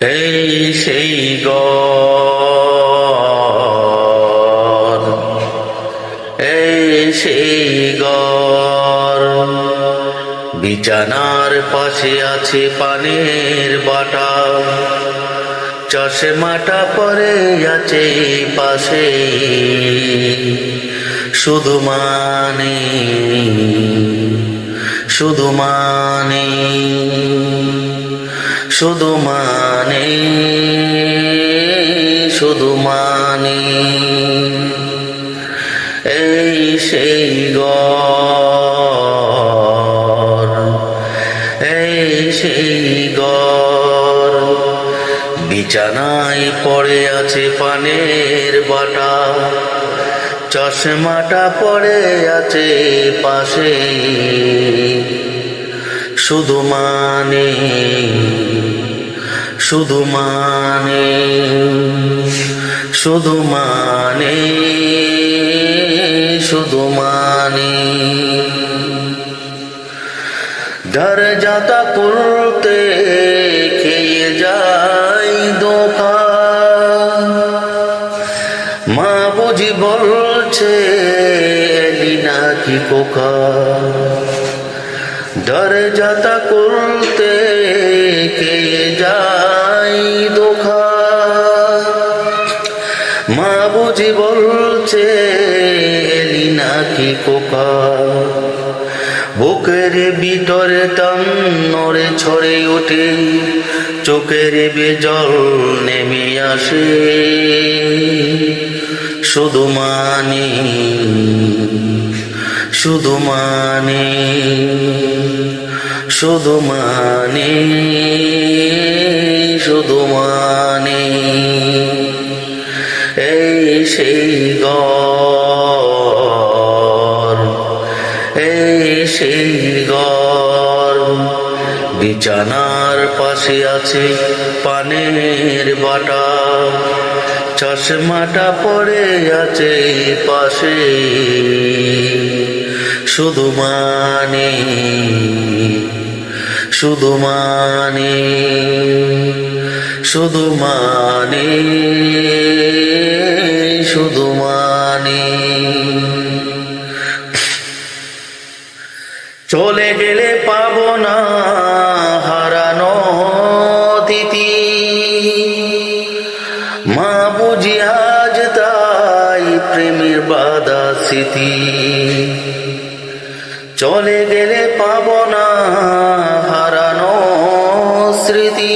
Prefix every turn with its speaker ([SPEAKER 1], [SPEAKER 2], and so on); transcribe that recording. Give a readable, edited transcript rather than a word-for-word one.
[SPEAKER 1] এই সেই ঘর, এই সেই ঘর, বিছানার পাশে আছে পানের বাটা, চশমাটা পরে আছে পাশে, শুধু মানে, শুধু মানে, শুধু মানে, শুধু মানে, এই সেই ঘর, এই সেই ঘর, বিছানায় পড়ে আছে পানের বাটা, চশমাটা পড়ে আছে পাশে, শুধু মানে, শুধু মানে, শুধু মানে, শুধু মানে, দরজাটা খুলতে খেয়ে যাই ধোঁকা, মা বুঝি বলছে এলি নাকি কোকা, দরজাটা খুলতে খেয়ে যাই ধোঁকা, মা বুঝি বলছে এলি নাকি কোকা, বুকের ভিতরে টান নড়ে ছড়ে ওঠে, চোখের বেজল নেমে আসে, শুধু মানে, শুধু মানে, শুধু মানে, শুধু মানে, এই সেই ঘর, এই সেই ঘর, বিছানার পাশে আছে পানের বাটা, চশমাটা পড়ে আছে পাশে, শুধু মানে, শুধু মানে, শুধু মানে, শুধু মানে, চলে গেলে পাবো না হারানো অতিথি, মা বুঝি আজ তাই প্রেমের বাঁধা স্মৃতি, চলে গেলে পাবো না হারানো স্মৃতি।